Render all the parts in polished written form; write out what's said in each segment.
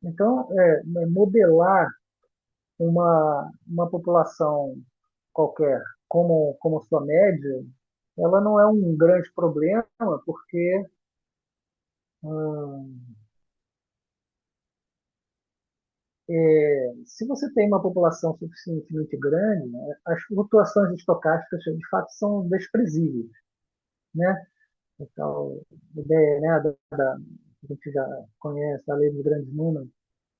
Então, modelar uma população qualquer como sua média, ela não é um grande problema, porque hum, se você tem uma população suficientemente grande, né, as flutuações estocásticas de fato são desprezíveis, né? Então, a ideia, né, a gente já conhece a lei dos grandes números,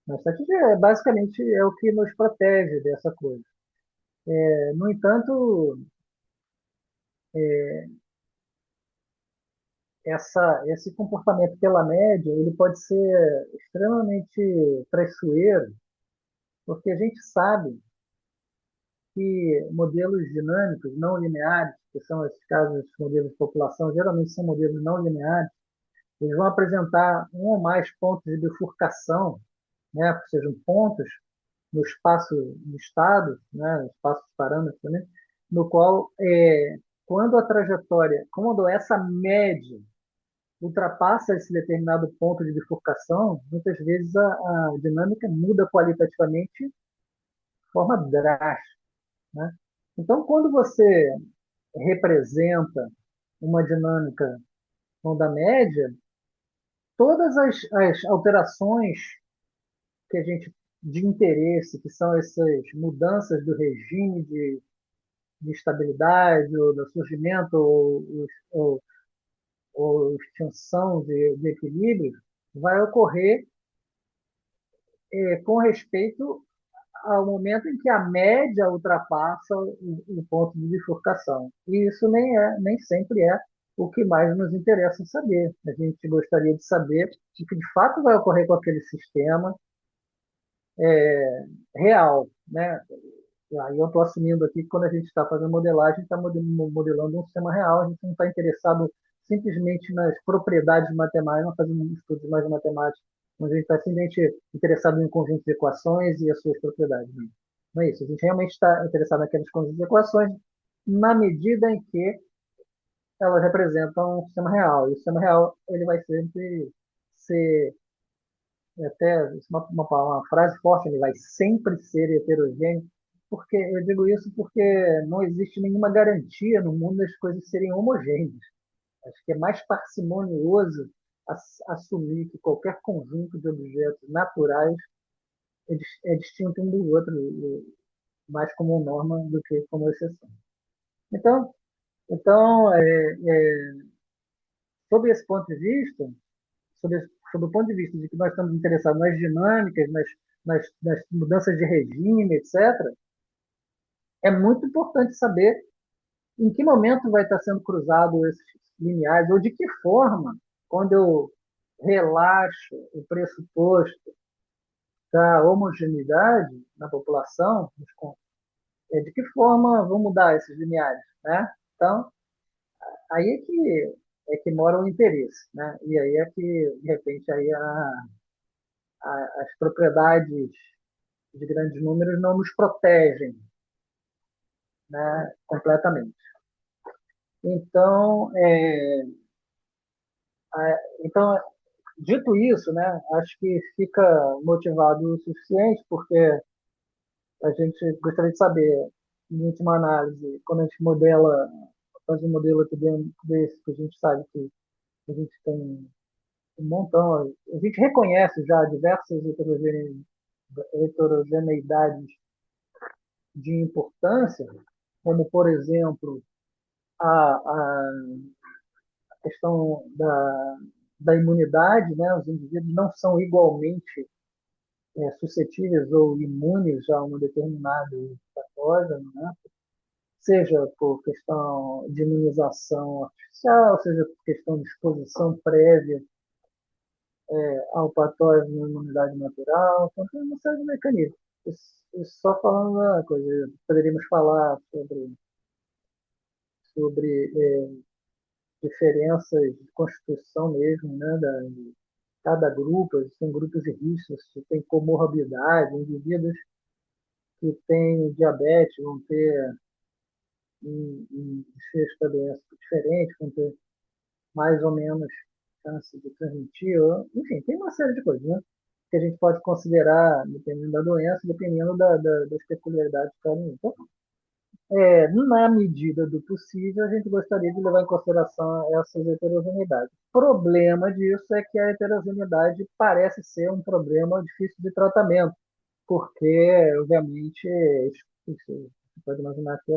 mas estatística basicamente é o que nos protege dessa coisa. No entanto, esse comportamento pela média ele pode ser extremamente traiçoeiro, porque a gente sabe que modelos dinâmicos não lineares, que são esses casos de modelos de população, geralmente são modelos não lineares, eles vão apresentar um ou mais pontos de bifurcação, né, ou seja, pontos no espaço de estado, né, espaço de parâmetros também, no qual, quando a trajetória, quando essa média ultrapassa esse determinado ponto de bifurcação, muitas vezes a dinâmica muda qualitativamente de forma drástica, né? Então, quando você representa uma dinâmica da média, todas as alterações que a gente de interesse, que são essas mudanças do regime de estabilidade, ou do surgimento, ou extinção de equilíbrio, vai ocorrer com respeito ao momento em que a média ultrapassa o ponto de bifurcação. E isso nem sempre é o que mais nos interessa saber. A gente gostaria de saber o que de fato vai ocorrer com aquele sistema real, né? E aí eu estou assumindo aqui que quando a gente está fazendo modelagem, está modelando um sistema real, a gente não está interessado simplesmente nas propriedades matemáticas, não fazendo estudos mais matemáticos, mas a gente está simplesmente interessado em um conjunto de equações e as suas propriedades. Não é isso, a gente realmente está interessado naqueles conjuntos de equações na medida em que elas representam um sistema real. E o sistema real ele vai sempre ser, até uma frase forte, ele vai sempre ser heterogêneo, porque eu digo isso porque não existe nenhuma garantia no mundo das coisas serem homogêneas. Acho que é mais parcimonioso assumir que qualquer conjunto de objetos naturais é distinto um do outro, mais como norma do que como exceção. Então, então sob esse ponto de vista, sob o ponto de vista de que nós estamos interessados nas dinâmicas, nas mudanças de regime, etc., é muito importante saber em que momento vai estar sendo cruzado esses lineares, ou de que forma, quando eu relaxo o pressuposto da homogeneidade na população, de que forma vão mudar esses lineares, né? Então, aí é que mora o interesse, né? E aí é que, de repente, aí as propriedades de grandes números não nos protegem, né, completamente. Então, então, dito isso, né, acho que fica motivado o suficiente, porque a gente gostaria de saber, em última análise, quando a gente faz um modelo epidêmico desse, que a gente sabe que a gente tem um montão, a gente reconhece já diversas heterogeneidades de importância, como, por exemplo, a questão da imunidade, né? Os indivíduos não são igualmente suscetíveis ou imunes a um determinado patógeno, né? Seja por questão de imunização artificial, seja por questão de exposição prévia ao patógeno na imunidade natural, então tem uma série de mecanismos. Isso só falando uma coisa, poderíamos falar sobre diferenças de constituição mesmo, né, de cada grupo, existem grupos de risco, tem comorbidade, indivíduos que têm diabetes vão ter um desfecho da doença diferente, vão ter mais ou menos chance de transmitir, enfim, tem uma série de coisas, né? que a gente pode considerar, dependendo da doença, dependendo das peculiaridades de cada um. Então, na medida do possível, a gente gostaria de levar em consideração essas heterogeneidades. O problema disso é que a heterogeneidade parece ser um problema difícil de tratamento, porque, obviamente, você pode imaginar que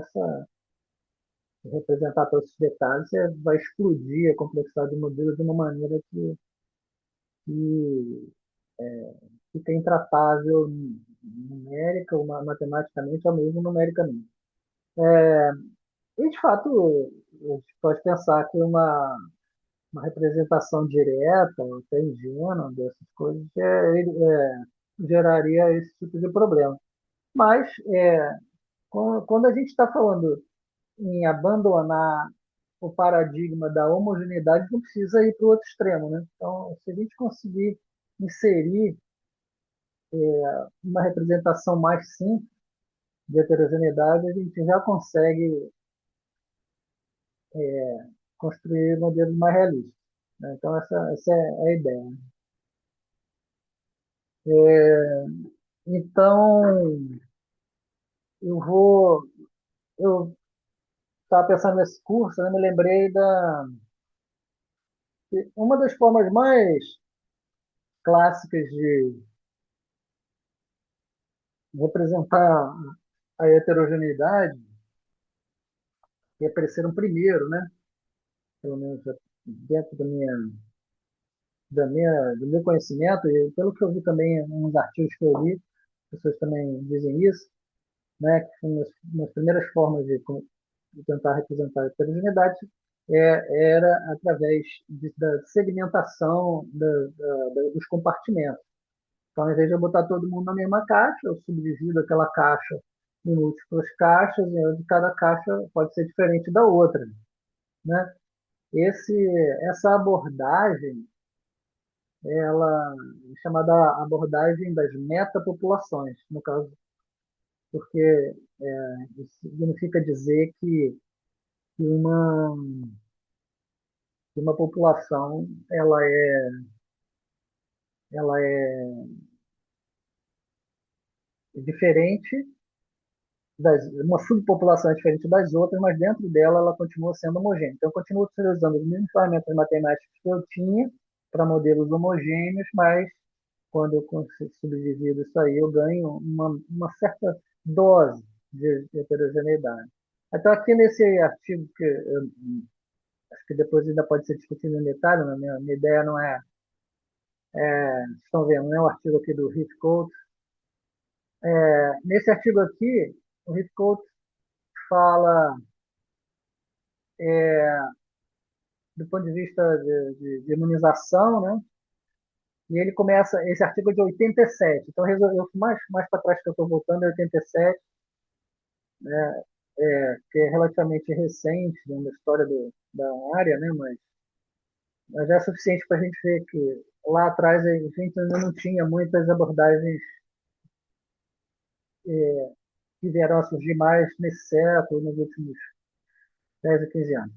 representar todos esses detalhes vai explodir a complexidade do modelo de uma maneira que fica intratável numérica ou matematicamente ou mesmo numericamente. E, de fato, a gente pode pensar que uma representação direta, ou até ingênua dessas coisas, geraria esse tipo de problema. Mas, quando a gente está falando em abandonar o paradigma da homogeneidade, não precisa ir para o outro extremo, né? Então, se a gente conseguir inserir uma representação mais simples de heterogeneidade, a gente já consegue construir modelos mais realistas, né? Então, essa é a ideia. É, então, eu vou. Eu estava pensando nesse curso, né, me lembrei que uma das formas mais clássicas de representar a heterogeneidade, que apareceram primeiro, né? Pelo menos dentro do meu conhecimento, e pelo que eu vi também em uns artigos que eu li, pessoas também dizem isso, né? Que são umas primeiras formas de tentar representar a heterogeneidade era através da segmentação dos compartimentos. Então, ao invés de eu botar todo mundo na mesma caixa, eu subdivido aquela caixa em múltiplas caixas, e onde cada caixa pode ser diferente da outra, né? Essa abordagem, ela é chamada abordagem das metapopulações, no caso, porque isso significa dizer que uma população ela é diferente uma subpopulação é diferente das outras, mas dentro dela ela continua sendo homogênea. Então, eu continuo utilizando as mesmas ferramentas matemáticas que eu tinha para modelos homogêneos, mas quando eu consigo subdivido isso aí, eu ganho uma certa dose de heterogeneidade. Então, aqui nesse artigo, que eu acho que depois ainda pode ser discutido em detalhe, mas minha ideia não estão vendo, não é o artigo aqui do Heathcote. Nesse artigo aqui, o Heathcote fala do ponto de vista de imunização, né? E ele começa, esse artigo é de 87, então eu mais para trás que eu estou voltando, é 87, né? Que é relativamente recente dentro da história da área, né? Mas já é suficiente para a gente ver que lá atrás a gente ainda não tinha muitas abordagens que vieram a surgir mais nesse século, nos últimos 10 a 15 anos.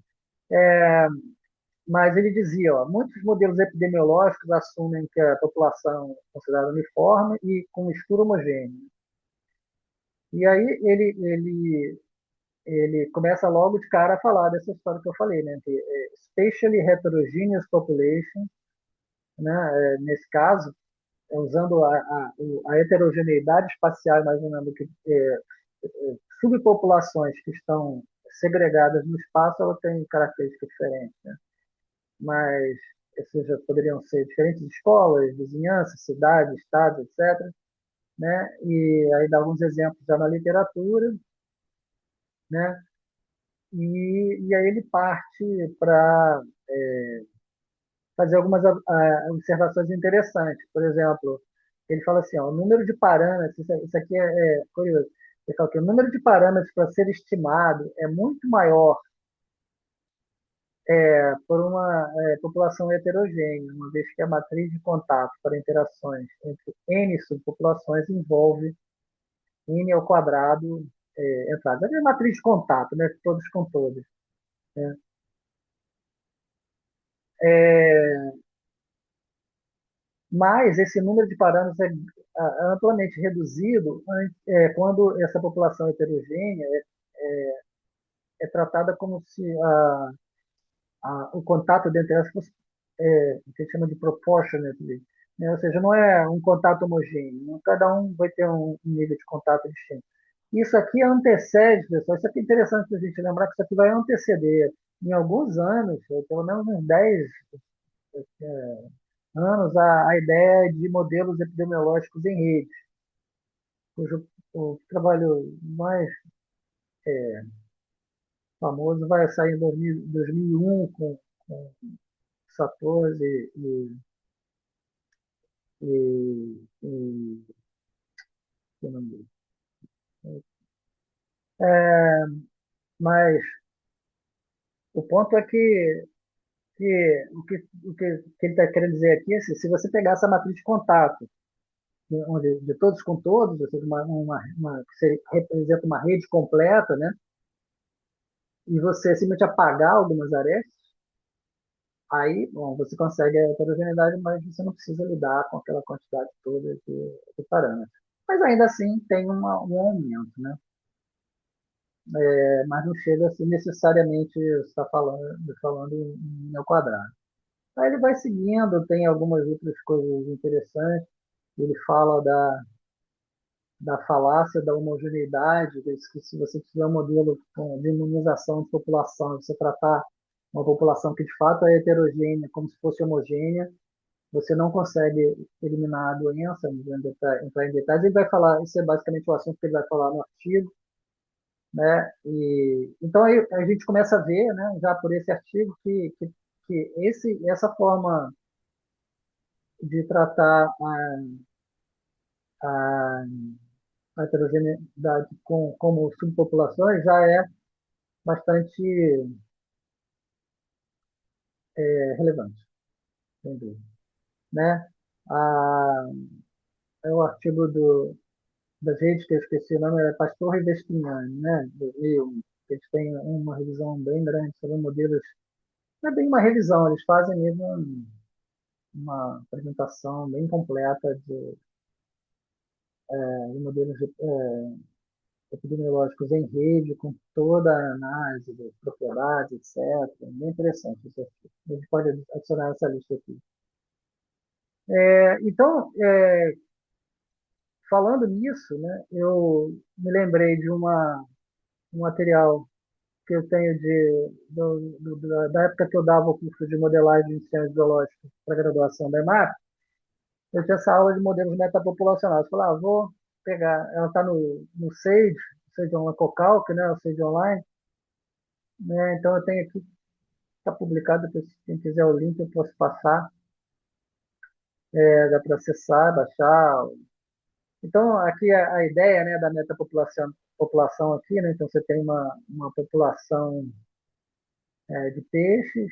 Mas ele dizia, ó, muitos modelos epidemiológicos assumem que a população é considerada uniforme e com mistura homogênea. E aí ele começa logo de cara a falar dessa história que eu falei, né? Que spatially heterogeneous population, né? Nesse caso, usando a heterogeneidade espacial, imaginando que subpopulações que estão segregadas no espaço, ela tem características diferentes, né? Mas ou seja, poderiam ser diferentes escolas, vizinhanças, cidades, estados, etc. Né? E aí dá alguns exemplos já na literatura, né? E aí ele parte para fazer algumas observações interessantes. Por exemplo, ele fala assim, ó, o número de parâmetros, isso aqui é curioso, ele fala que o número de parâmetros para ser estimado é muito maior por uma população heterogênea, uma vez que a matriz de contato para interações entre N subpopulações envolve N ao quadrado entradas. É a matriz de contato, né? Todos com todos. Né? É, mas esse número de parâmetros é amplamente reduzido quando essa população heterogênea é tratada como se o contato dentre elas fosse, o que a gente chama de proportionately, né? Ou seja, não é um contato homogêneo, cada um vai ter um nível de contato distinto. Isso aqui antecede, pessoal, isso aqui é interessante para a gente lembrar que isso aqui vai anteceder, em alguns anos, pelo menos uns 10 anos, a ideia de modelos epidemiológicos em rede, cujo o trabalho mais famoso vai sair em 2001 com Satoshi e que nome dele? É, mas o ponto é que ele está querendo dizer aqui é assim, se você pegar essa matriz de contato, onde, de todos com todos, ou seja, que representa uma rede completa, né? E você simplesmente apagar algumas arestas, aí, bom, você consegue a heterogeneidade, mas você não precisa lidar com aquela quantidade toda de parâmetros. Mas ainda assim tem um aumento, né? Mas não chega a ser necessariamente está falando em ao quadrado. Aí ele vai seguindo, tem algumas outras coisas interessantes. Ele fala da falácia da homogeneidade, que se você tiver um modelo de imunização de população, você tratar uma população que de fato é heterogênea como se fosse homogênea, você não consegue eliminar a doença, não vou entrar em detalhes. Ele vai falar, isso é basicamente o assunto que ele vai falar no artigo, né? E então aí a gente começa a ver, né, já por esse artigo que essa forma de tratar a, a heterogeneidade como subpopulações já é bastante relevante, sem dúvida, né? A, é o artigo das redes que eu esqueci o nome, é Pastor e Vespiniani, né? 2001. Eles têm uma revisão bem grande sobre modelos. Não é bem uma revisão, eles fazem mesmo uma apresentação bem completa de modelos epidemiológicos em rede, com toda a análise de propriedades, etc. Bem interessante isso aqui. A gente pode adicionar essa lista aqui. Então, falando nisso, né, eu me lembrei de um material que eu tenho da época que eu dava o curso de modelagem de sistemas biológicos para graduação da EMAP. Eu tinha essa aula de modelos metapopulacionais. Eu falei, vou pegar, ela está no SAGE, SAGE Online Cocalc, né, o SAGE Online, né, então eu tenho aqui, está publicado, se quem quiser o link eu posso passar, dá para acessar, baixar. Então, aqui a ideia, né, da população aqui, né, então você tem uma população de peixes,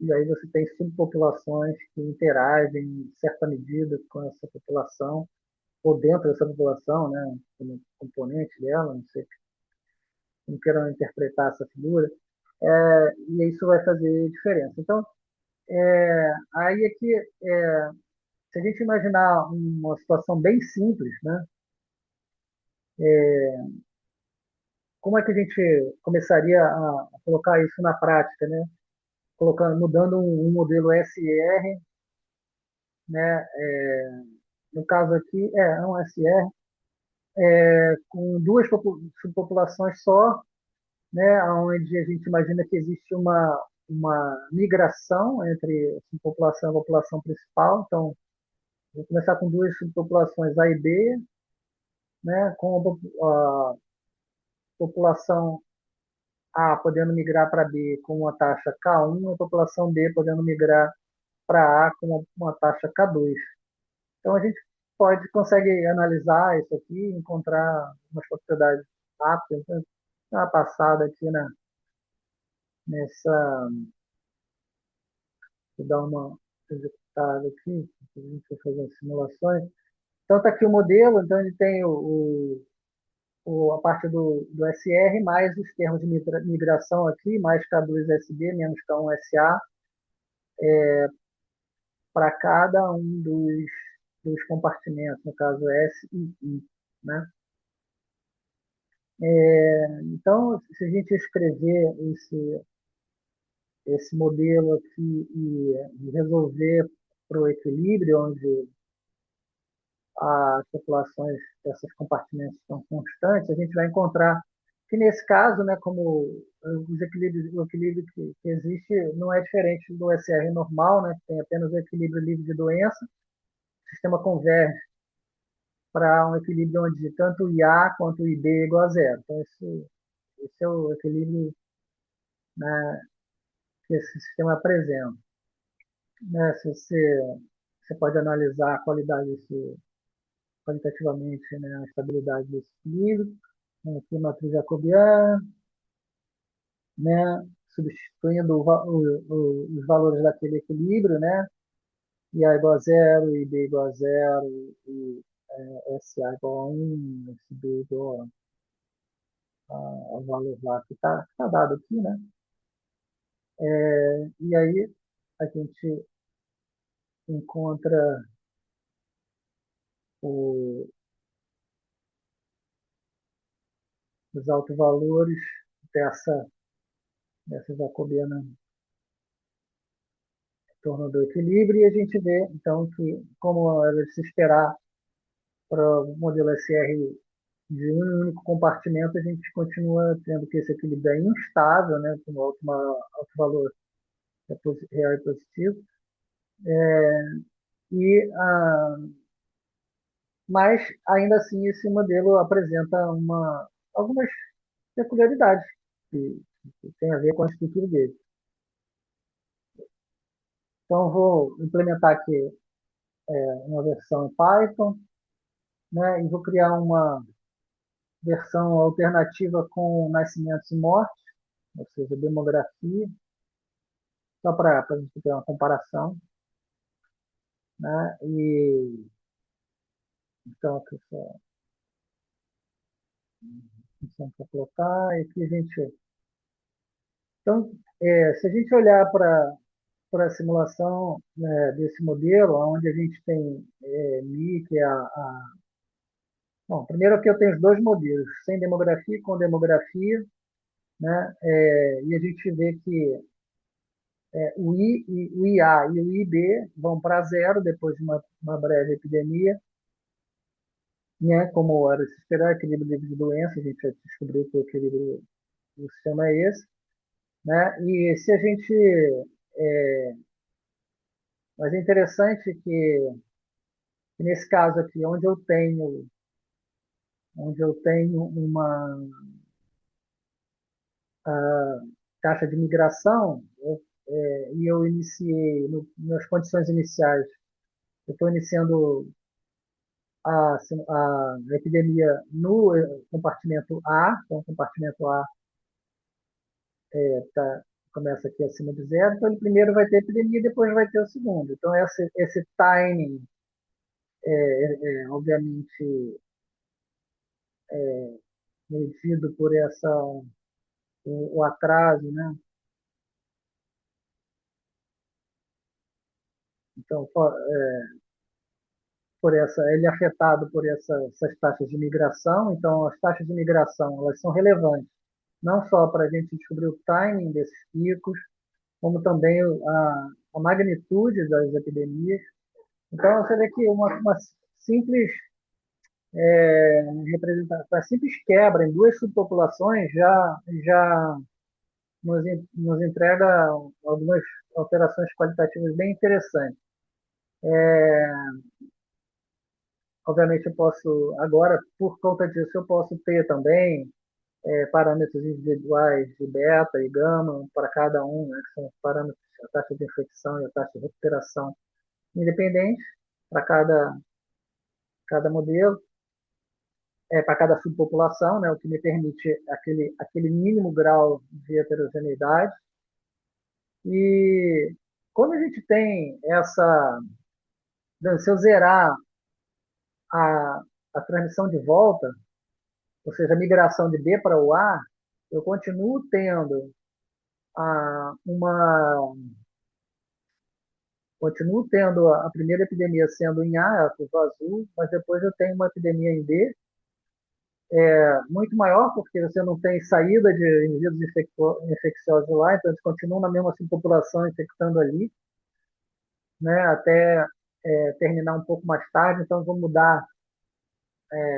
e aí você tem subpopulações que interagem em certa medida com essa população, ou dentro dessa população, né, como componente dela, não sei como queiram interpretar essa figura, e isso vai fazer diferença. Então, aí aqui, se a gente imaginar uma situação bem simples, né, como é que a gente começaria a colocar isso na prática, né? Mudando um modelo SR, né? No caso aqui, é um SR, com duas subpopulações só, né? Onde a gente imagina que existe uma migração entre a população e a população principal. Então, vou começar com duas subpopulações A e B, né? Com a população A podendo migrar para B com uma taxa K1, e a população B podendo migrar para A com uma taxa K2. Então a gente consegue analisar isso aqui, encontrar umas propriedades rápidas. Então, dar uma passada aqui nessa, vou dar uma executada aqui, a gente vai fazer as simulações. Então está aqui o modelo, então ele tem a parte do SR mais os termos de migração aqui, mais K2SB menos K1SA, para cada um dos compartimentos, no caso S e I, né? Então, se a gente escrever esse modelo aqui e resolver para o equilíbrio, onde as populações desses compartimentos estão constantes, a gente vai encontrar que, nesse caso, né, como o equilíbrio que existe não é diferente do SR normal, né, que tem apenas o equilíbrio livre de doença, o sistema converge para um equilíbrio onde tanto o IA quanto o IB é igual a zero. Então, esse é o equilíbrio, né, que esse sistema apresenta. Né? Se você pode analisar a qualidade qualitativamente, né, a estabilidade desse equilíbrio, né, aqui matriz jacobiana, né, substituindo os valores daquele equilíbrio, né, I A igual a zero, IB igual a zero, e SA igual a 1, SB igual ao valor lá que está tá dado aqui, né? E aí a gente encontra o, os autovalores dessa jacobiana em torno do equilíbrio, e a gente vê, então, que, como era de se esperar para o modelo SR de um único compartimento, a gente continua tendo que esse equilíbrio é instável, né, com alto valor real e positivo, e, mas, ainda assim, esse modelo apresenta algumas peculiaridades que, que tem a ver com a estrutura dele. Então, vou implementar aqui uma versão em Python, né, e vou criar uma versão alternativa com nascimentos e mortes, ou seja, demografia, só para a gente ter uma comparação. Né, e então, aqui só função para colocar, e aqui a gente. Então, se a gente olhar para a simulação, né, desse modelo, onde a gente tem MI, que é Bom, primeiro aqui eu tenho os dois modelos, sem demografia e com demografia, né? E a gente vê que o IA e o IB vão para zero depois de uma breve epidemia, né? Como era de se esperar, equilíbrio livre de doença, a gente já descobriu que o equilíbrio do sistema é esse, né? E se a gente, é, mas é interessante que nesse caso aqui, onde eu tenho uma taxa de migração, e eu iniciei, nas condições iniciais, eu estou iniciando a epidemia no compartimento A, então o compartimento A começa aqui acima de zero, então ele primeiro vai ter epidemia e depois vai ter o segundo. Então esse timing obviamente medido por o atraso, né? Então ele é afetado por essas taxas de migração. Então as taxas de migração elas são relevantes não só para a gente descobrir o timing desses picos, como também a magnitude das epidemias. Então, você vê que uma simples representação, uma simples quebra em duas subpopulações já nos entrega algumas alterações qualitativas bem interessantes. Obviamente, eu posso, agora, por conta disso, eu posso ter também parâmetros individuais de beta e gama para cada um, né, que são os parâmetros, a taxa de infecção e a taxa de recuperação independentes para cada modelo, para cada subpopulação, né, o que me permite aquele mínimo grau de heterogeneidade. E quando a gente tem se eu zerar a, a transmissão de volta, ou seja, a migração de B para o A, eu continuo tendo uma continuo tendo a primeira epidemia sendo em A, a curva azul, mas depois eu tenho uma epidemia em B, muito maior, porque você não tem saída de indivíduos infecciosos lá, então eles continuam na mesma assim, população infectando ali, né, até terminar um pouco mais tarde, então vou mudar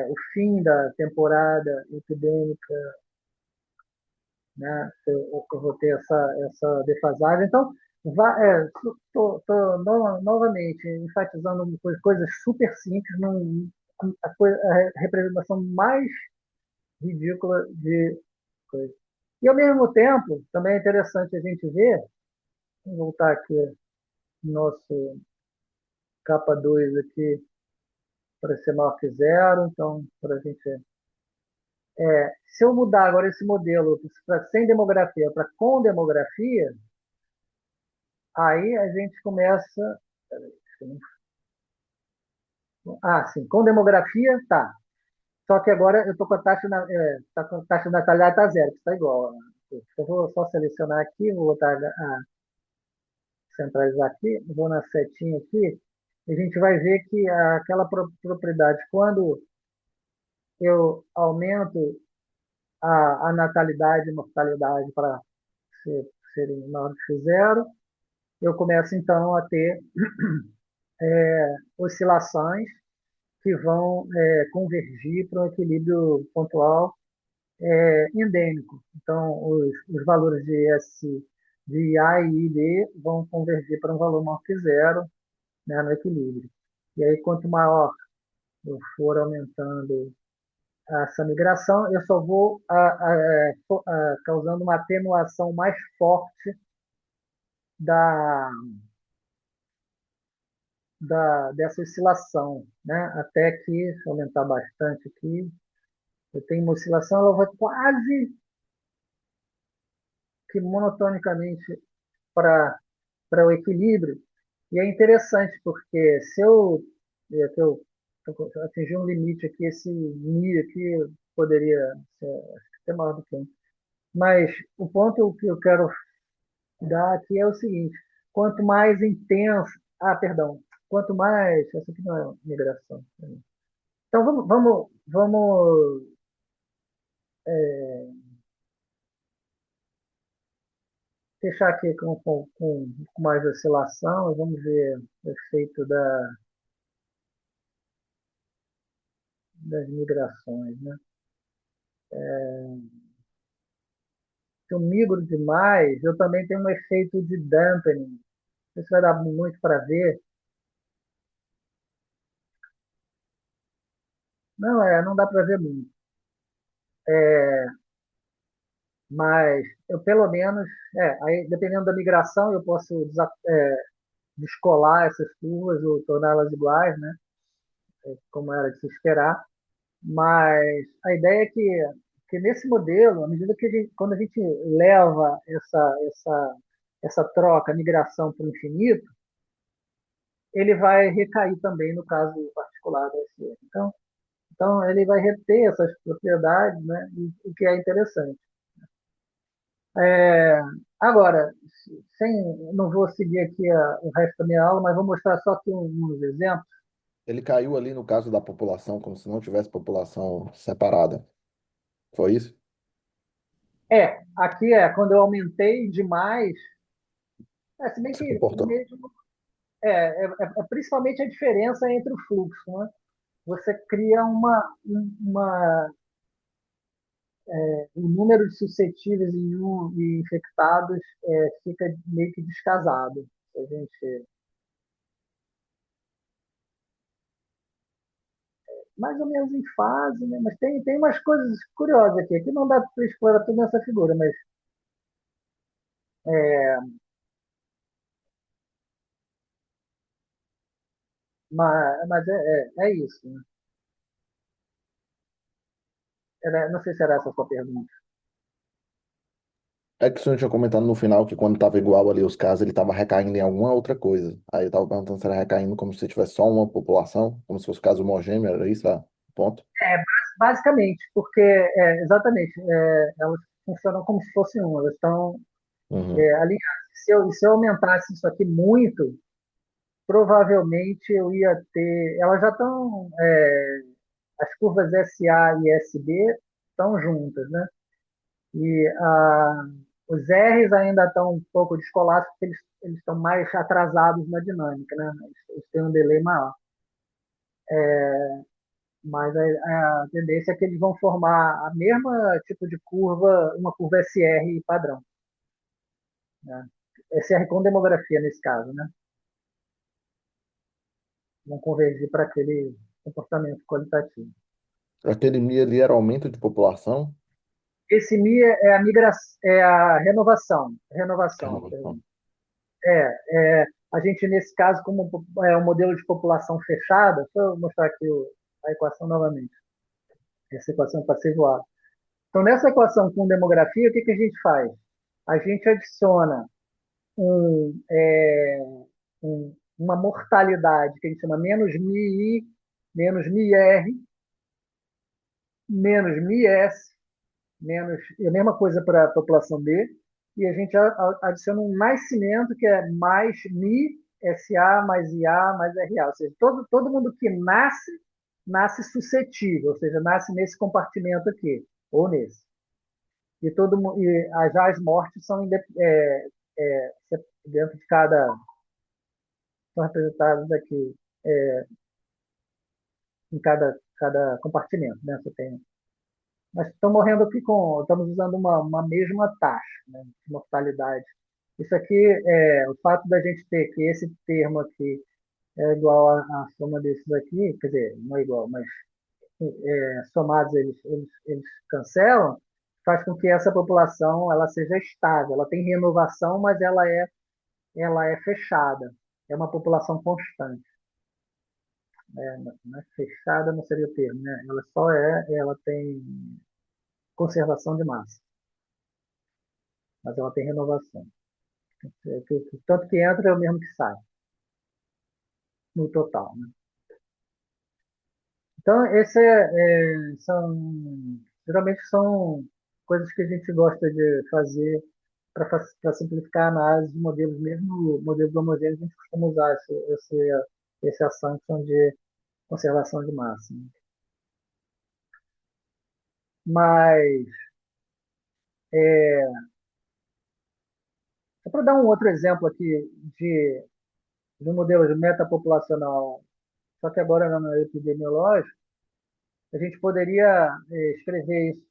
o fim da temporada epidêmica, né, eu vou ter essa defasagem. Então, estou novamente enfatizando coisas super simples, a representação mais ridícula de coisa. E, ao mesmo tempo, também é interessante a gente ver, vamos voltar aqui no nosso capa 2 aqui, para ser maior que zero, então, para a gente... se eu mudar agora esse modelo sem demografia para com demografia, aí a gente começa... Ah, sim, com demografia, tá. Só que agora eu estou com a taxa, com a taxa de natalidade tá zero, que está igual. Eu vou só selecionar aqui, vou botar centralizar aqui, vou na setinha aqui, e a gente vai ver que aquela propriedade, quando eu aumento a natalidade e mortalidade para serem maiores que zero, eu começo então a ter oscilações que vão convergir para um equilíbrio pontual endêmico. Então, os valores de S de A e B vão convergir para um valor maior que zero, né, no equilíbrio. E aí, quanto maior eu for aumentando essa migração, eu só vou causando uma atenuação mais forte da, dessa oscilação, né? Até que, se eu aumentar bastante aqui, eu tenho uma oscilação, ela vai quase que monotonicamente para o equilíbrio. E é interessante, porque se eu atingir um limite aqui, esse Mi aqui poderia ser acho que até maior do que um. Mas o ponto que eu quero dar aqui é o seguinte: quanto mais intenso. Ah, perdão. Quanto mais. Essa aqui não é migração. Então vamos fechar aqui com mais oscilação e vamos ver o efeito das migrações, né? Se eu migro demais, eu também tenho um efeito de dampening. Isso vai dar muito para ver. Não, não dá para ver muito. Mas eu pelo menos, aí, dependendo da migração, eu posso descolar essas curvas ou torná-las iguais, né? Como era de se esperar. Mas a ideia é que nesse modelo, à medida que quando a gente leva essa troca, a migração para o infinito, ele vai recair também no caso particular da SN. Então ele vai reter essas propriedades, né? O que é interessante. É, agora, não vou seguir aqui o resto da minha aula, mas vou mostrar só aqui uns exemplos. Ele caiu ali no caso da população, como se não tivesse população separada. Foi isso? Aqui quando eu aumentei demais, se bem Se que comportou. mesmo, principalmente a diferença entre o fluxo, né? Você cria o número de suscetíveis e infectados fica meio que descasado. A gente mais ou menos em fase, né? Mas tem umas coisas curiosas aqui. Aqui não dá para explorar tudo nessa figura, mas é isso. Né? Não sei se era essa a sua pergunta. É que o senhor tinha comentado no final que quando estava igual ali os casos, ele estava recaindo em alguma outra coisa. Aí eu estava perguntando se era recaindo como se tivesse só uma população, como se fosse caso homogêneo, era isso, ponto. É, basicamente, porque exatamente, elas funcionam como se fossem uma, elas estão Uhum. alinhadas. Se eu aumentasse isso aqui muito, provavelmente eu ia ter. Elas já estão. As curvas SA e SB estão juntas, né? E os R's ainda estão um pouco descolados, porque eles estão mais atrasados na dinâmica, né? Eles têm um delay maior. Mas a tendência é que eles vão formar a mesma tipo de curva, uma curva SR padrão, né? SR com demografia nesse caso, né? Vão convergir para aquele comportamento qualitativo. Aquele Mi ali era aumento de população? Esse Mi é a migração, é a renovação, renovação, Renovação. perdão. A gente, nesse caso, como é um modelo de população fechada, deixa eu mostrar aqui a equação novamente. Essa equação é passivo-A. Então, nessa equação com demografia, o que a gente faz? A gente adiciona uma mortalidade que a gente chama menos MI, menos MIR, menos MIS, menos, e a mesma coisa para a população B, e a gente adiciona um nascimento que é mais MI, SA, mais IA, mais RA. Ou seja, todo mundo que nasce, nasce suscetível, ou seja, nasce nesse compartimento aqui, ou nesse. Já as mortes são dentro de cada, são representadas aqui em cada compartimento, né? Você tem, mas estão morrendo aqui estamos usando uma mesma taxa, né, de mortalidade. Isso aqui, o fato da gente ter que esse termo aqui é igual à soma desses aqui, quer dizer, não é igual, mas somados eles cancelam, faz com que essa população ela seja estável. Ela tem renovação, mas ela é fechada. É uma população constante. Não é fechada não seria o termo, né? Ela tem conservação de massa, mas ela tem renovação. Tanto que entra é o mesmo que sai, no total, né? Então, geralmente são coisas que a gente gosta de fazer para simplificar a análise de modelos, mesmo modelos homogêneos, a gente costuma usar esse assumption de conservação de massa, né? Mas, só para dar um outro exemplo aqui de um modelo de metapopulacional, só que agora não é epidemiológico, a gente poderia escrever isso,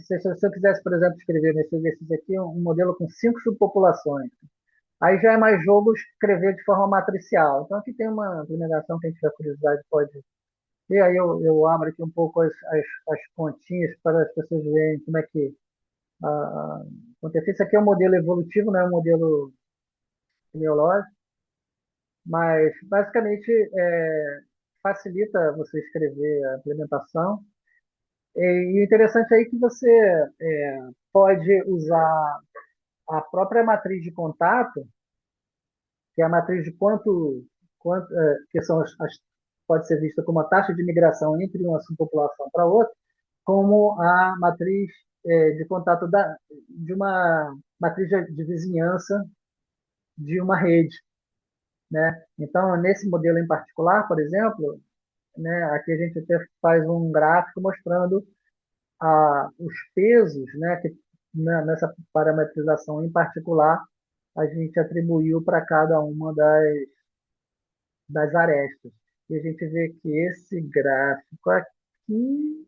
se eu quisesse, por exemplo, escrever nesse exercício aqui um modelo com 5 subpopulações. Aí já é mais jogo escrever de forma matricial. Então aqui tem uma implementação que a gente tiver curiosidade pode ver. Aí eu abro aqui um pouco as continhas para as pessoas verem como é que acontece. Isso aqui é um modelo evolutivo, não é um modelo biológico, mas basicamente facilita você escrever a implementação. E o interessante aí é que você pode usar a própria matriz de contato, que é a matriz de que são pode ser vista como a taxa de migração entre uma subpopulação para outra, como a matriz de contato de uma matriz de vizinhança de uma rede, né? Então, nesse modelo em particular, por exemplo, né, aqui a gente até faz um gráfico mostrando os pesos, né, que nessa parametrização em particular a gente atribuiu para cada uma das arestas. E a gente vê que esse gráfico aqui,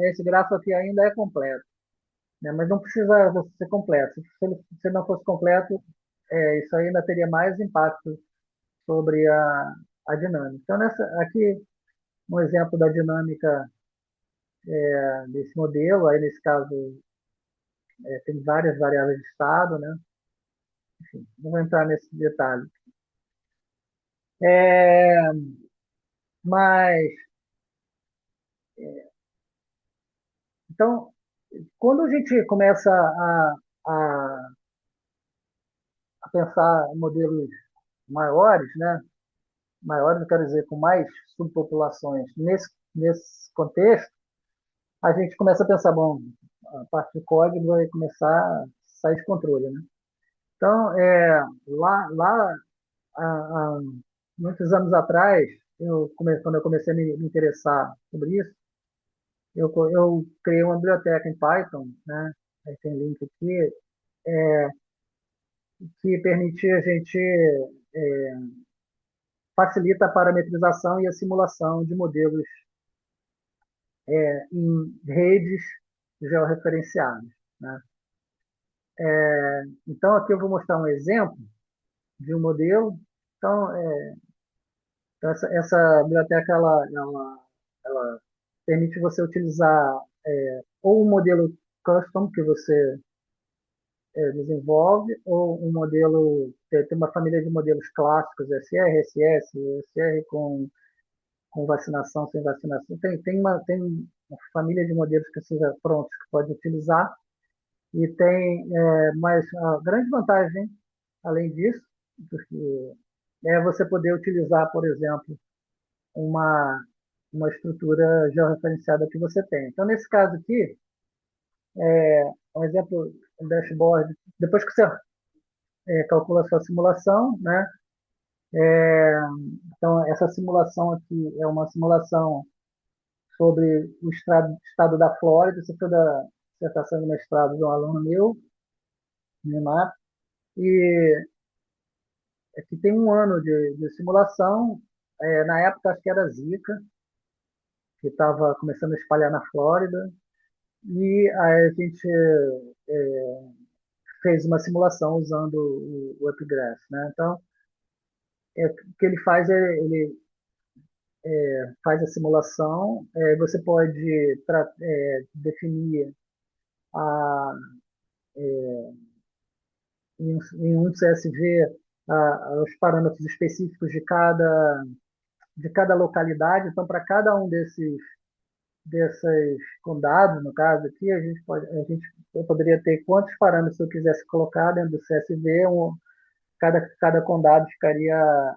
esse gráfico aqui ainda é completo, né, mas não precisa ser completo. Se não fosse completo, isso aí ainda teria mais impacto sobre a dinâmica. Então, aqui, um exemplo da dinâmica desse modelo, aí nesse caso tem várias variáveis de estado, né? Enfim, não vou entrar nesse detalhe. É, mas, então, quando a gente começa a, a pensar em modelos maiores, né? Maiores, eu quero dizer, com mais subpopulações nesse contexto, a gente começa a pensar, bom, a parte de código vai começar a sair de controle, né? Então, lá há muitos anos atrás, quando eu comecei a me interessar sobre isso, eu criei uma biblioteca em Python, né? Aí tem link aqui, que permitia a gente facilita a parametrização e a simulação de modelos em redes georreferenciadas, né? Então, aqui eu vou mostrar um exemplo de um modelo. Então, então essa biblioteca ela permite você utilizar ou um modelo custom que você desenvolve, ou um modelo, tem uma família de modelos clássicos, SR, SS, SR com vacinação, sem vacinação. Tem uma família de modelos que seja prontos que pode utilizar. E tem, mas a grande vantagem, além disso, porque é você poder utilizar, por exemplo, uma, uma estrutura georreferenciada que você tem. Então, nesse caso aqui, um exemplo, um dashboard, depois que você calcula a sua simulação, né? Então, essa simulação aqui é uma simulação sobre o estado da Flórida. Isso foi da dissertação de mestrado de um aluno meu, Neymar, e que tem um ano de simulação. Na época, acho que era Zika, que estava começando a espalhar na Flórida, e aí a gente fez uma simulação usando o Epigraph, né? Então, o que ele faz ele faz a simulação, você pode definir a, em um CSV os parâmetros específicos de cada localidade. Então, para cada um desses condados, no caso aqui, eu poderia ter quantos parâmetros eu quisesse colocar dentro do CSV. Cada condado ficaria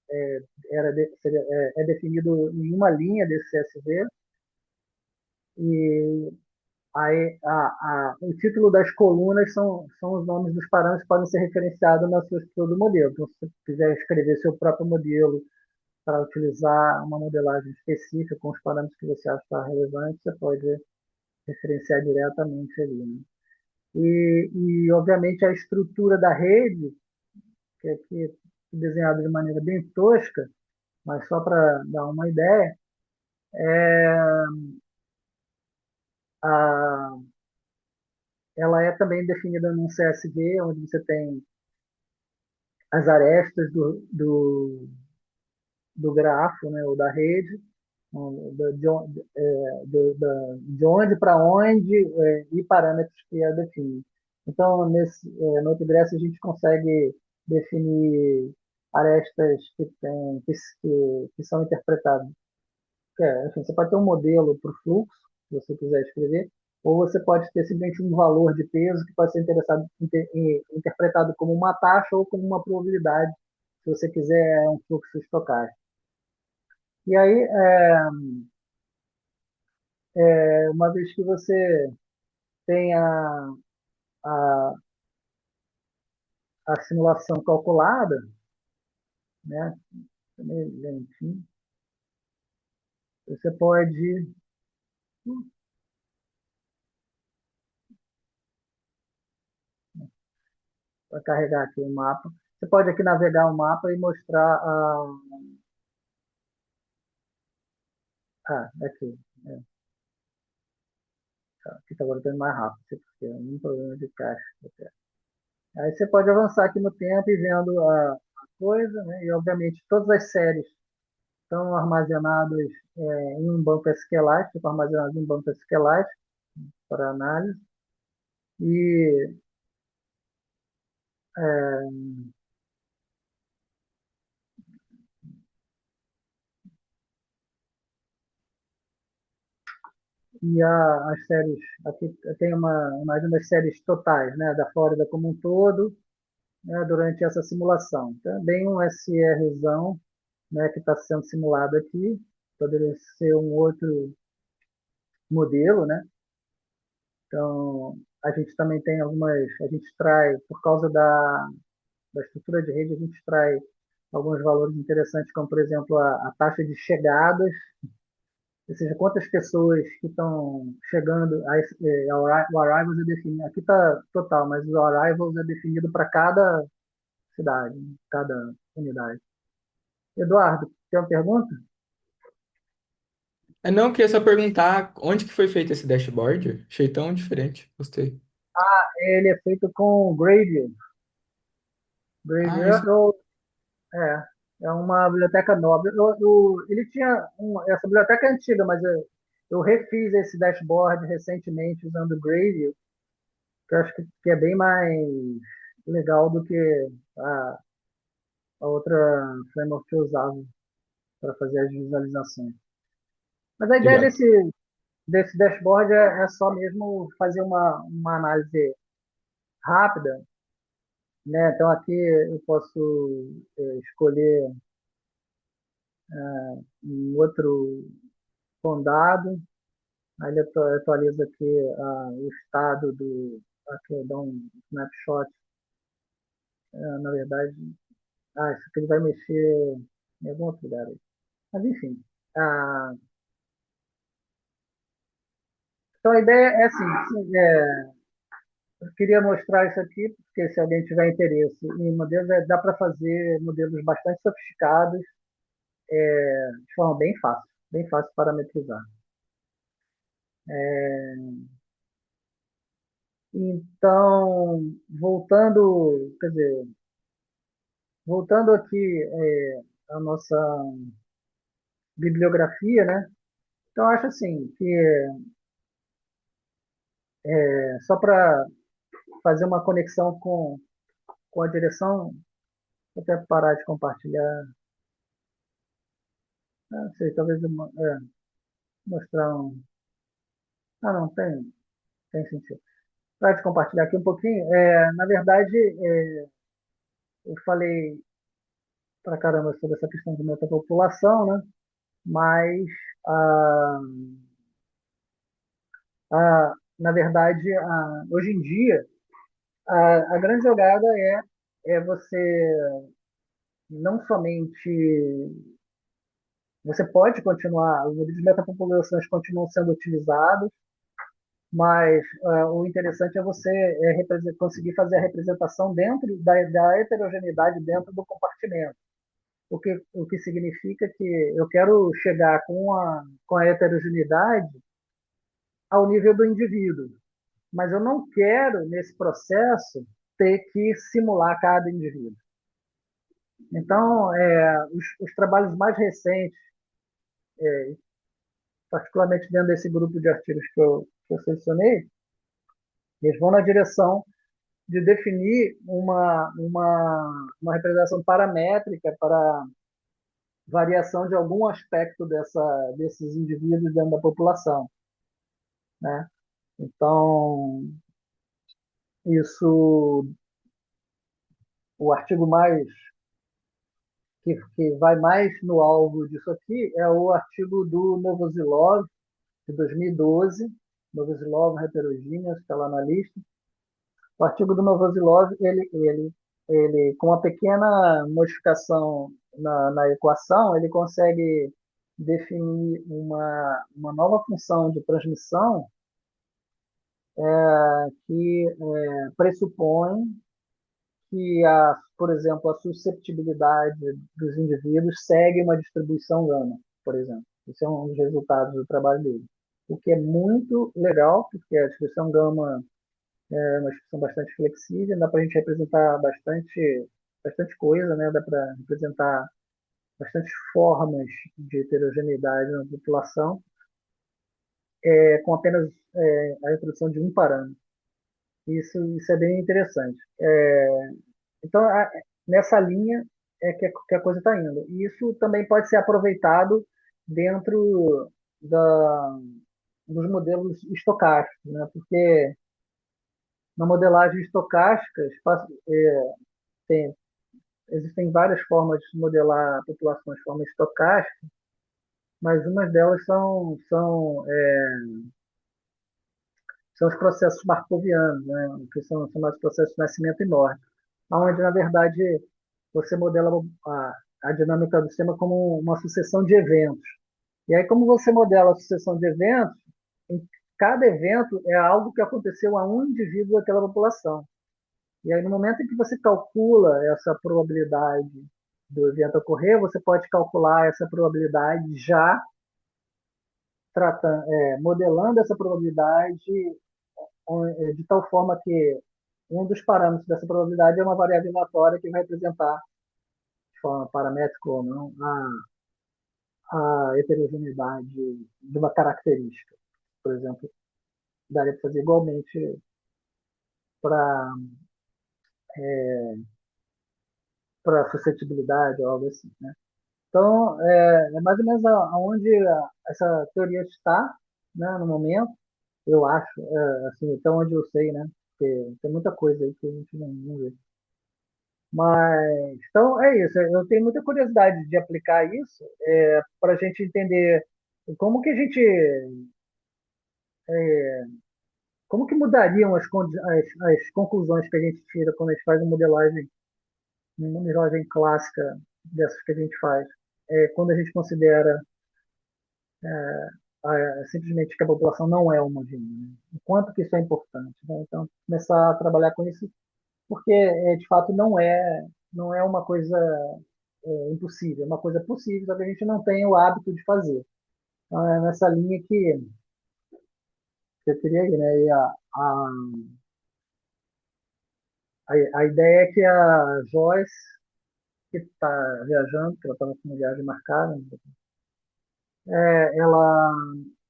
é definido em uma linha desse CSV. E aí o título das colunas são os nomes dos parâmetros que podem ser referenciados na sua estrutura do modelo. Então, se você quiser escrever seu próprio modelo para utilizar uma modelagem específica com os parâmetros que você acha relevante, você pode referenciar diretamente ali, né? Obviamente, a estrutura da rede, que aqui é desenhada de maneira bem tosca, mas só para dar uma ideia, a, ela é também definida num CSV, onde você tem as arestas do grafo, né, ou da rede, de onde para onde e parâmetros que a definem. Então, no Outgress, a gente consegue definir arestas que são interpretadas. Assim, você pode ter um modelo para o fluxo, se você quiser escrever, ou você pode ter simplesmente um valor de peso que pode ser interpretado como uma taxa ou como uma probabilidade, se você quiser um fluxo estocástico. E aí, uma vez que você tem a, a simulação calculada, né, lentinho, você pode carregar aqui o mapa. Você pode aqui navegar o mapa e mostrar aqui. Aqui está voltando mais rápido, porque é um problema de caixa. Aí você pode avançar aqui no tempo e vendo a coisa, né? E obviamente todas as séries estão armazenadas em um banco SQLite, ficam armazenadas em um banco SQLite para análise. E, é, as séries, aqui tem uma imagem das séries totais, né? Da Flórida como um todo, né, durante essa simulação. Também um SRzão, né, que está sendo simulado aqui, poderia ser um outro modelo, né? Então, A gente também tem a gente extrai, por causa da estrutura de rede, a gente extrai alguns valores interessantes, como, por exemplo, a taxa de chegadas, ou seja, quantas pessoas que estão chegando, o arrivals é definido, aqui está total, mas o arrivals é definido para cada cidade, cada unidade. Eduardo, tem uma pergunta? Não, eu queria só perguntar onde que foi feito esse dashboard? Achei tão diferente. Gostei. Ele é feito com Gradle. Ah, isso. Gradle é, é uma biblioteca nova. Ele tinha essa biblioteca é antiga, mas eu refiz esse dashboard recentemente usando o Gradle, que eu acho que é bem mais legal do que a, a outra framework que eu usava para fazer as visualizações. Mas a ideia Legal. desse dashboard é só mesmo fazer uma análise rápida, né? Então aqui eu posso escolher um outro condado, aí ele atualiza aqui o estado aqui dá um snapshot, na verdade, isso aqui ele vai mexer em algum outro lugar aí. Mas enfim, ah, então a ideia é assim, eu queria mostrar isso aqui, porque se alguém tiver interesse em modelos, dá para fazer modelos bastante sofisticados de forma bem fácil de parametrizar. Então, quer dizer, voltando aqui à nossa bibliografia, né? Então, eu acho assim que só para fazer uma conexão com a direção, vou até parar de compartilhar, não sei, talvez mostrar um. Ah, não, tem sentido. Para de compartilhar aqui um pouquinho, na verdade, eu falei pra caramba sobre essa questão de metapopulação, né? Mas, ah, na verdade, hoje em dia, a grande jogada é você não somente. Você pode continuar, os modelos de metapopulações continuam sendo utilizados, mas o interessante é você conseguir fazer a representação dentro da heterogeneidade dentro do compartimento. O que significa que eu quero chegar com a heterogeneidade ao nível do indivíduo, mas eu não quero, nesse processo, ter que simular cada indivíduo. Então, os trabalhos mais recentes, particularmente dentro desse grupo de artigos que eu selecionei, eles vão na direção de definir uma representação paramétrica para variação de algum aspecto desses indivíduos dentro da população, né? Então, isso, o artigo que vai mais no alvo disso aqui é o artigo do Novosilov, de 2012, Novosilov Heterogeneous, está lá na lista. O artigo do Novosilov, ele, com uma pequena modificação na equação, ele consegue definir uma nova função de transmissão que pressupõe que, por exemplo, a susceptibilidade dos indivíduos segue uma distribuição gama, por exemplo. Isso é um dos resultados do trabalho dele. O que é muito legal, porque a distribuição gama é uma distribuição bastante flexível, dá para a gente representar bastante coisa, né? Dá para representar bastante formas de heterogeneidade na população, com apenas a introdução de um parâmetro. Isso é bem interessante. Então, nessa linha que a coisa está indo. E isso também pode ser aproveitado dentro da, dos modelos estocásticos, né? Porque na modelagem estocástica tem, existem várias formas de modelar populações de forma estocástica, mas umas delas são os processos markovianos, né, que são chamados processos de nascimento e morte, onde, na verdade, você modela a dinâmica do sistema como uma sucessão de eventos. E aí, como você modela a sucessão de eventos, em cada evento é algo que aconteceu a um indivíduo daquela população. E aí, no momento em que você calcula essa probabilidade do evento ocorrer, você pode calcular essa probabilidade já modelando essa probabilidade de tal forma que um dos parâmetros dessa probabilidade é uma variável aleatória que vai representar, de forma paramétrica ou não, a heterogeneidade de uma característica. Por exemplo, daria para fazer igualmente para para suscetibilidade ou algo assim, né? Então, é mais ou menos aonde essa teoria está, né, no momento, eu acho, assim, até onde eu sei, né? Porque tem muita coisa aí que a gente não vê. Mas, então, é isso. Eu tenho muita curiosidade de aplicar isso para a gente entender como que a gente, como que mudariam as conclusões que a gente tira quando a gente faz uma modelagem clássica dessas que a gente faz. Quando a gente considera simplesmente que a população não é homogênea, né? O quanto que isso é importante, né? Então, começar a trabalhar com isso, porque de fato não é uma coisa impossível, é uma coisa possível, só que a gente não tem o hábito de fazer. Então, é nessa linha que eu queria ir, né? E a ideia é que a Joyce, que está viajando, que ela estava com uma viagem marcada,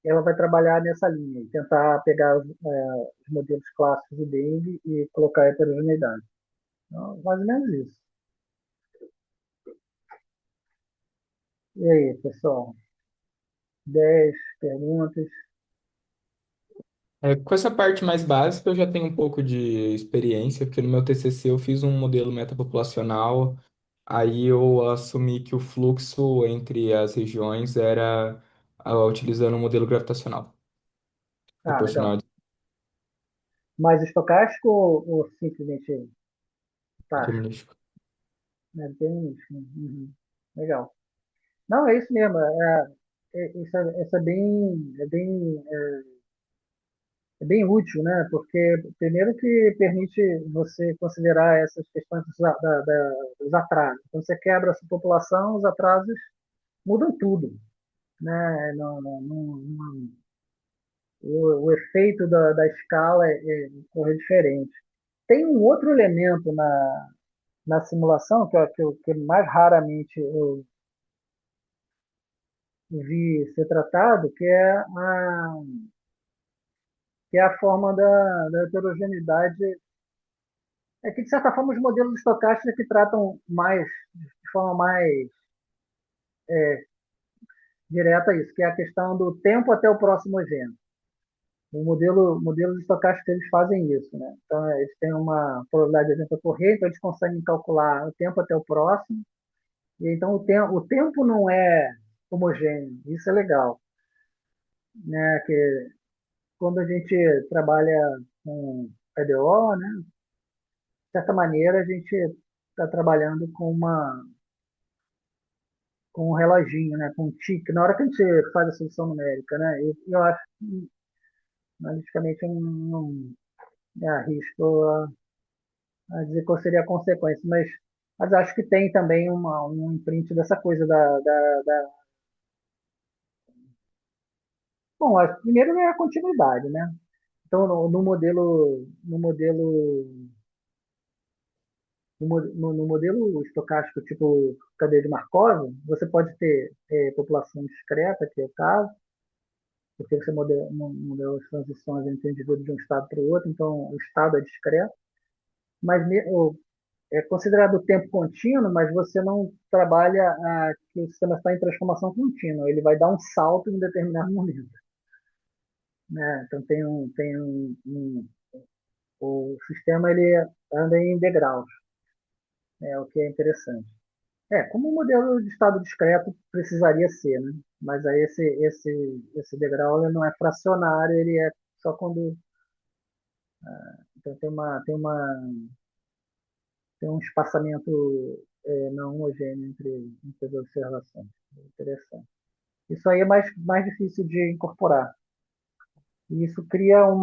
ela vai trabalhar nessa linha, e tentar pegar os modelos clássicos de dengue e colocar a heterogeneidade. Então, mais ou menos isso. E aí, pessoal? 10 perguntas. Com essa parte mais básica, eu já tenho um pouco de experiência, porque no meu TCC eu fiz um modelo metapopulacional, aí eu assumi que o fluxo entre as regiões era utilizando o modelo gravitacional, Ah, legal. proporcional Mais estocástico ou simplesmente tático? determinístico. Né? Determinístico. Uhum. Legal. Não, é isso mesmo. Isso é bem útil, né? Porque, primeiro, que permite você considerar essas questões dos atrasos. Quando você quebra essa população, os atrasos mudam tudo, né? O efeito da escala corre diferente. Tem um outro elemento na simulação que mais raramente eu vi ser tratado, que é a forma da heterogeneidade. É que, de certa forma, os modelos estocásticos que tratam de forma mais direta isso, que é a questão do tempo até o próximo evento. Modelos estocásticos eles fazem isso, né? Então, eles têm uma probabilidade de evento ocorrer, então eles conseguem calcular o tempo até o próximo, e então o tempo não é homogêneo, isso é legal, né? Que quando a gente trabalha com PDO, né, de certa maneira a gente está trabalhando com um reloginho, né, com um tique, na hora que a gente faz a solução numérica, né, eu acho que, analiticamente, eu não me arrisco a dizer qual seria a consequência, mas acho que tem também um imprint dessa coisa bom, primeiro é a continuidade, né? Então, no modelo estocástico tipo cadeia de Markov, você pode ter população discreta, que é o caso, porque você modela as transições entre indivíduos de um estado para o outro, então o estado é discreto, mas é considerado o tempo contínuo, mas você não trabalha que o sistema está em transformação contínua, ele vai dar um salto em um determinado momento, né? Então o sistema ele anda em degraus, o que é interessante. Como o modelo de estado discreto precisaria ser, né? Mas aí esse degrau ele não é fracionário, ele é só quando Então tem um espaçamento não homogêneo entre as observações. Interessante. Isso aí é mais difícil de incorporar. E isso cria um,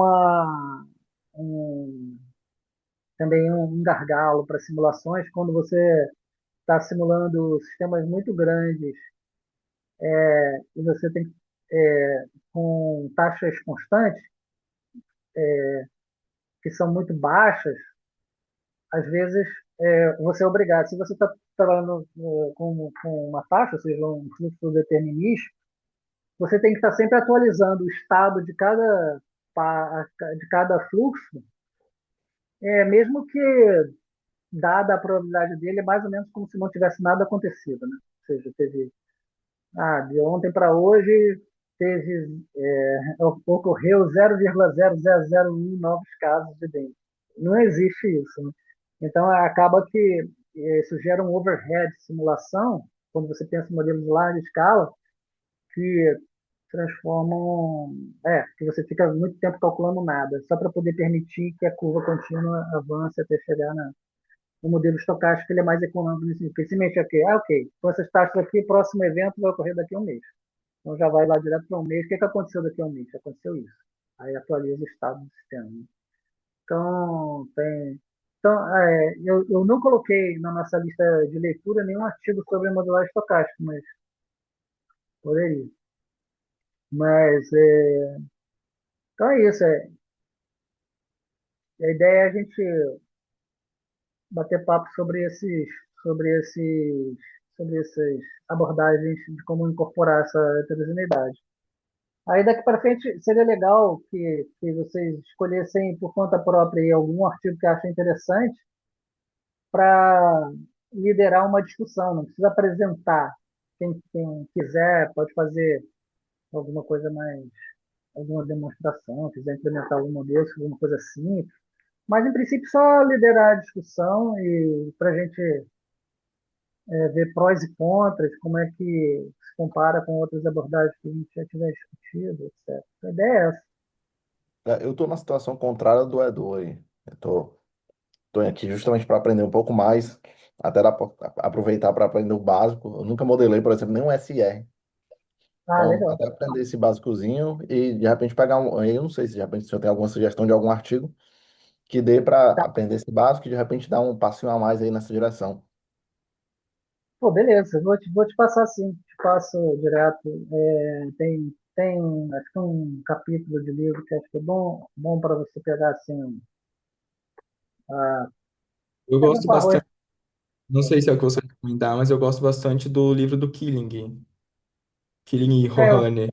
também um gargalo para simulações quando você está simulando sistemas muito grandes e você tem com taxas constantes que são muito baixas, às vezes você é obrigado, se você está trabalhando com uma taxa, ou seja, um fluxo determinístico, você tem que estar sempre atualizando o estado de cada fluxo, mesmo que dada a probabilidade dele, é mais ou menos como se não tivesse nada acontecido, né? Ou seja, de ontem para hoje ocorreu 0,0001 novos casos de dengue. Não existe isso, né? Então acaba que isso gera um overhead de simulação, quando você pensa em modelos de larga escala, que transformam, que você fica muito tempo calculando nada, só para poder permitir que a curva contínua avance até chegar no modelo estocástico, ele é mais econômico nesse sentido. Porque se mexer aqui, ok, com essas taxas aqui, o próximo evento vai ocorrer daqui a um mês. Então já vai lá direto para um mês. O que aconteceu daqui a um mês? Aconteceu isso. Aí atualiza o estado do sistema. Né? Então, eu não coloquei na nossa lista de leitura nenhum artigo sobre modelagem estocástica, mas poderia. Mas, então é isso. A ideia é a gente bater papo sobre esses, sobre essas abordagens de como incorporar essa heterogeneidade. Aí daqui para frente seria legal que vocês escolhessem por conta própria aí algum artigo que achem interessante para liderar uma discussão. Não precisa apresentar. Quem quiser pode fazer alguma coisa mais, alguma demonstração, quiser implementar algum modelo, alguma coisa simples. Mas, em princípio, só liderar a discussão e para a gente ver prós e contras, como é que se compara com outras abordagens que a gente já tiver discutido, etc. A ideia é essa. Eu estou na situação contrária do Edu aí. Tô aqui justamente para aprender um pouco mais, até aproveitar para aprender o básico. Eu nunca modelei, por exemplo, nenhum SR. Ah, Então, legal. até aprender esse básicozinho e de repente pegar um. Eu não sei se de repente se eu tenho alguma sugestão de algum artigo que dê para Tá. aprender esse básico e de repente dar um passinho a mais aí nessa direção. Pô, beleza, vou te passar sim, te passo direto. Tem acho que um capítulo de livro que acho que é bom para você pegar assim, a, Eu pegar gosto com arroz. bastante, não sei se é o que você vai recomendar, mas eu gosto bastante do livro do Killing e O Rohane.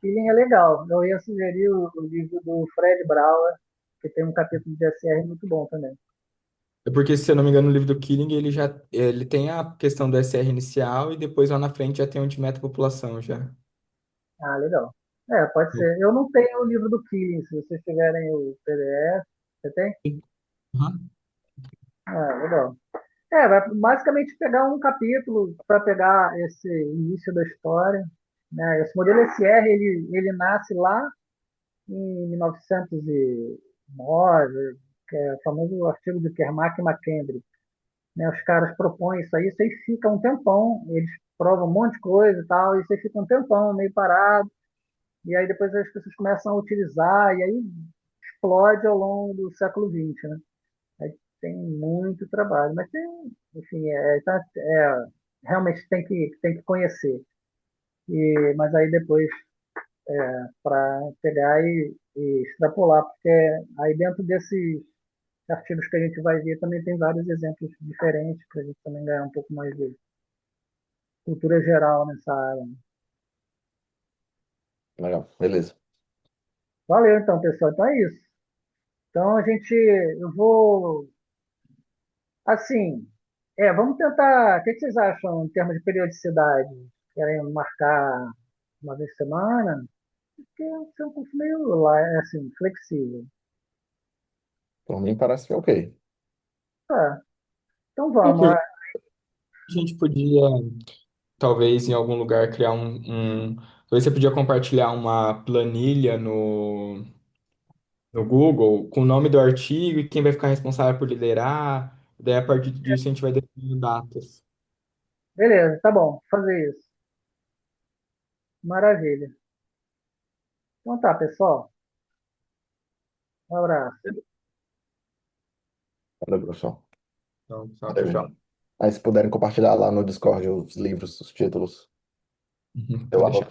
feeling é legal. Eu ia sugerir o livro do Fred Brauer, que tem um capítulo de SR muito bom também. É porque, se eu não me engano, no livro do Killing ele tem a questão do SR inicial e depois lá na frente já tem um de metapopulação já. Ah, legal. Pode ser. Eu não tenho o livro do Killing, se vocês tiverem o PDF. Você tem? Uhum. Ah, legal. Vai basicamente pegar um capítulo para pegar esse início da história. Né? Esse modelo SR, ele nasce lá em 1909, que é o famoso artigo de Kermack e McKendrick. Né? Os caras propõem isso aí fica um tempão, eles provam um monte de coisa e tal, isso aí fica um tempão meio parado, e aí depois as pessoas começam a utilizar, e aí explode ao longo do século XX, né? Aí tem muito trabalho, mas tem, enfim, realmente tem que conhecer. Mas aí depois, para pegar e extrapolar, porque aí dentro desses artigos que a gente vai ver também tem vários exemplos diferentes, para a gente também ganhar um pouco mais de cultura geral nessa área. Legal, beleza. Valeu então, pessoal. Então é isso. Então eu vou, assim, vamos tentar, o que vocês acham em termos de periodicidade? Querem marcar uma vez por semana? Porque é um curso meio assim, flexível. Por mim parece que é ok. Tá, então Uma vamos. pergunta, a gente podia, talvez, em algum lugar, criar talvez você podia compartilhar uma planilha no Google com o nome do artigo e quem vai ficar responsável por liderar. Daí, a partir disso, a gente vai definindo datas. Beleza, tá bom, fazer isso. Maravilha. Então tá, pessoal. Um abraço. Valeu, professor. Então, tchau, tchau, Valeu. tchau. Aí, se puderem compartilhar lá no Discord os livros, os títulos, eu Pode deixar. anoto.